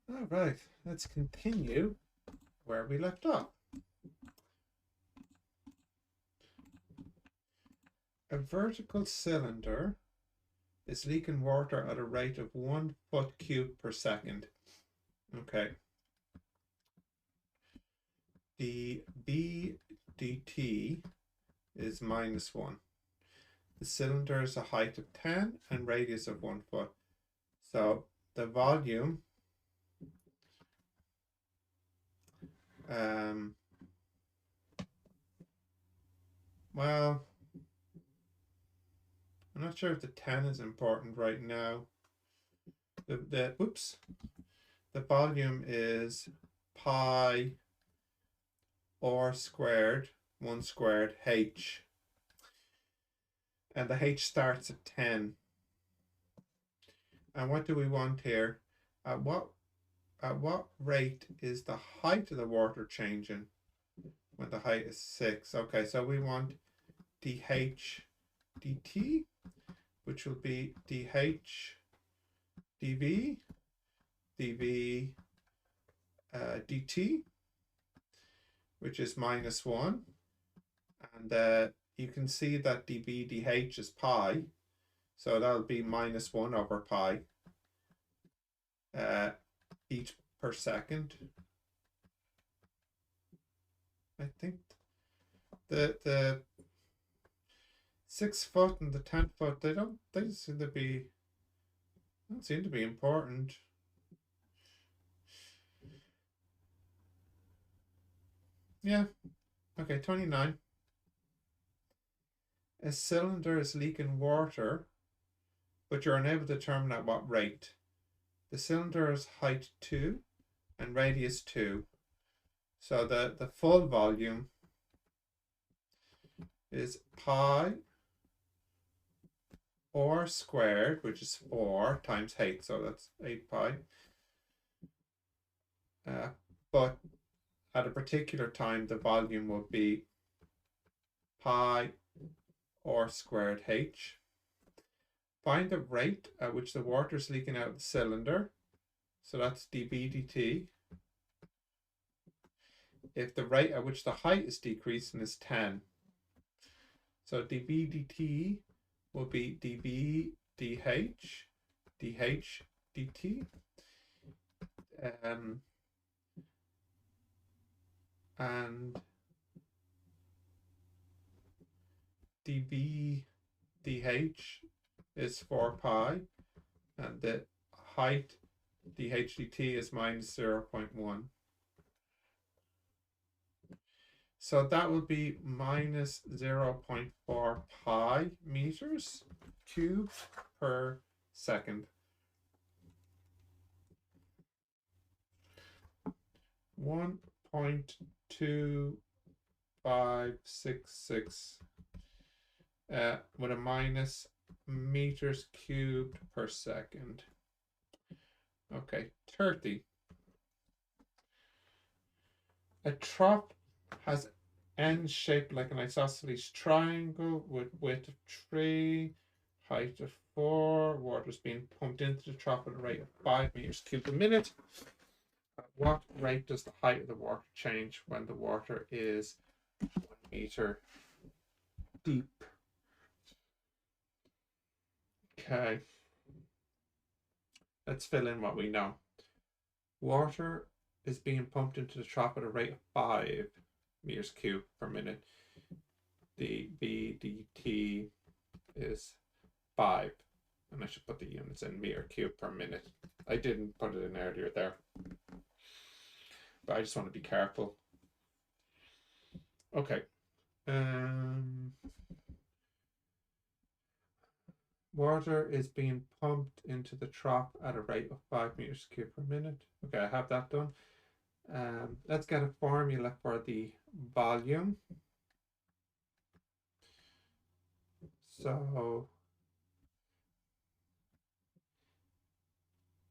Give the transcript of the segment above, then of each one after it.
All right, let's continue where we left off. A vertical cylinder is leaking water at a rate of 1 foot cube per second. Okay. The B dt is -1. The cylinder is a height of 10 and radius of 1 foot. So the volume well, I'm not sure if the 10 is important right now. The volume is pi r squared 1 squared h, and the h starts at 10. And what do we want here? At what rate is the height of the water changing when the height is 6? Okay, so we want dh dt, which will be dh dv dv dt, which is -1. And you can see that dv dh is pi, so that'll be -1 over pi feet per second. I think the 6 foot and the 10 foot, they don't seem to be important. Yeah. Okay, 29. A cylinder is leaking water, but you're unable to determine at what rate. The cylinder is height 2 and radius 2. So the full volume is pi r squared, which is 4 times 8, so that's 8 pi. But at a particular time, the volume will be pi r squared h. Find the rate at which the water is leaking out of the cylinder. So that's dv dt. If the rate at which the height is decreasing is 10. So dv dt will be dv dh dh dt. And dv dh is 4 pi, and the height dh dt is -0.1. So that will be -0.4 pi meters cubed per second. 1.2566 with a minus meters cubed per second. Okay, 30. A trough has ends shaped like an isosceles triangle with width of 3, height of 4. Water is being pumped into the trough at a rate of 5 meters cubed a minute. At what rate does the height of the water change when the water is 1 meter deep? Okay. Let's fill in what we know. Water is being pumped into the trough at a rate of 5 meters cubed per minute. The BDT is 5. And I should put the units in meter cubed per minute. I didn't put it in earlier there, but I just want to be careful. Okay. Water is being pumped into the trough at a rate of 5 meters cubed per minute. Okay, I have that done. Let's get a formula for the volume. So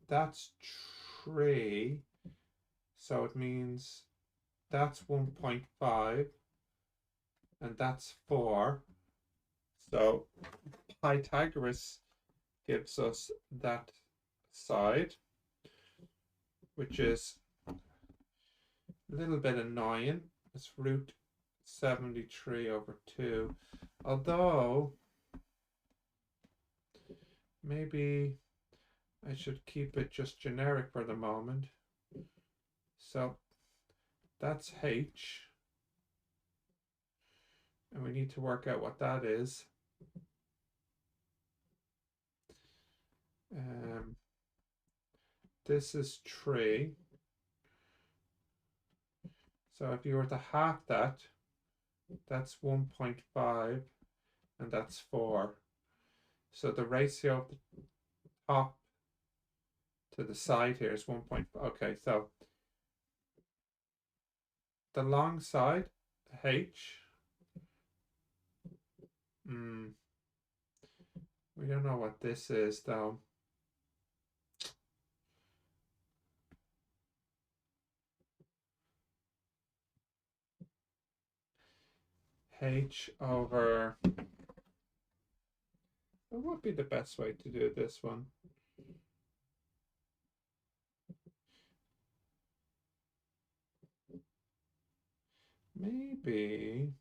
that's 3. So it means that's 1.5 and that's 4. So Pythagoras gives us that side. which is a little bit annoying. It's root 73 over 2. Although, maybe I should keep it just generic for the moment. So that's h. And we need to work out what that is. This is 3. So if you were to half that, that's 1.5, and that's 4. So the ratio of the top to the side here is 1.5. Okay, so the long side, h, we don't know what this is though. H over, what would be the best way to do this one? Maybe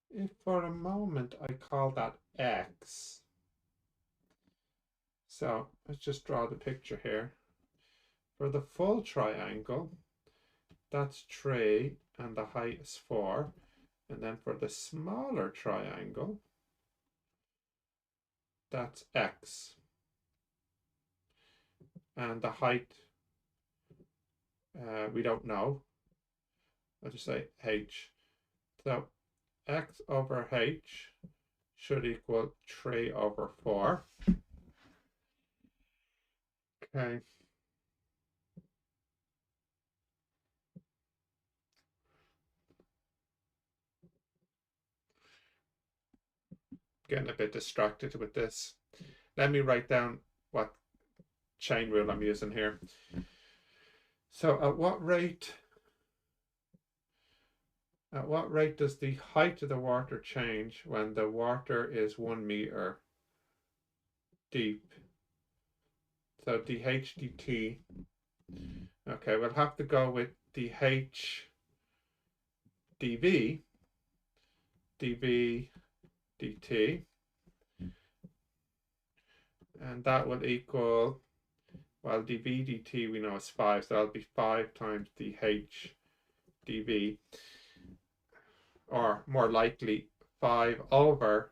if for a moment I call that x. So let's just draw the picture here. For the full triangle, that's 3 and the height is 4. And then for the smaller triangle, that's x. And the height, we don't know. I'll just say h. So x over h should equal 3 over 4. Okay. Getting a bit distracted with this. Let me write down what chain rule I'm using here. So at what rate does the height of the water change when the water is 1 meter deep? So dH dt. Okay, we'll have to go with dH dV dt, and that will equal, well, dV dt we know is 5, so that'll be 5 times dH dV, or more likely 5 over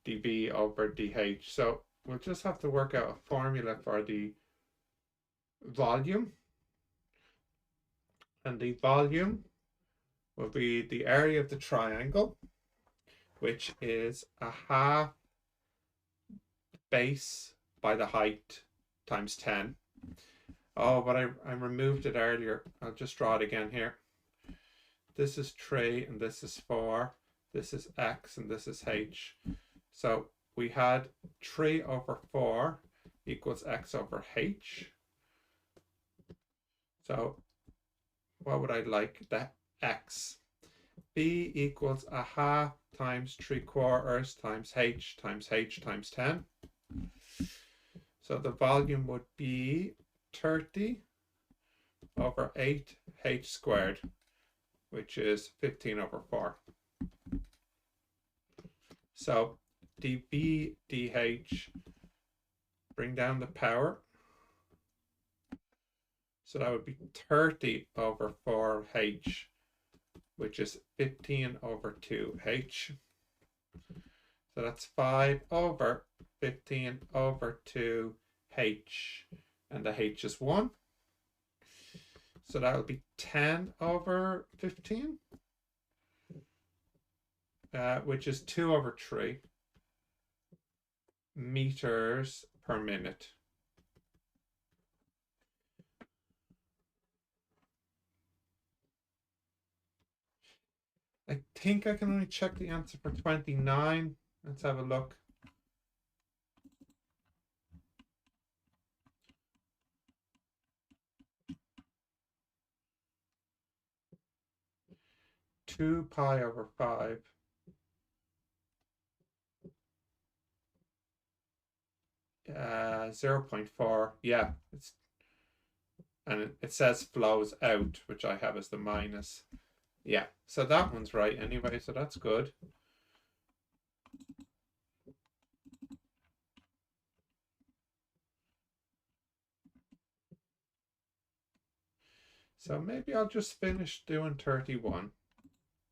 dV over dH. So we'll just have to work out a formula for the volume, and the volume will be the area of the triangle, which is a half base by the height times 10. Oh, but I removed it earlier. I'll just draw it again here. This is 3 and this is 4. This is x and this is h. So we had 3 over 4 equals x over h. So what would I like? The x. B equals a half times 3/4 times h times 10. So the volume would be 30 over 8h squared, which is 15 over 4. So dV dH, bring down the power. So that would be 30 over 4h, which is 15 over 2h. So that's 5 over 15 over 2h, and the h is 1. So that will be 10 over 15, which is 2 over 3 meters per minute. I think I can only check the answer for 29. Let's have a look. 2 pi over 5. Uh, 0.4. Yeah, and it says flows out, which I have as the minus. Yeah, so that one's right anyway, so that's good. So maybe I'll just finish doing 31.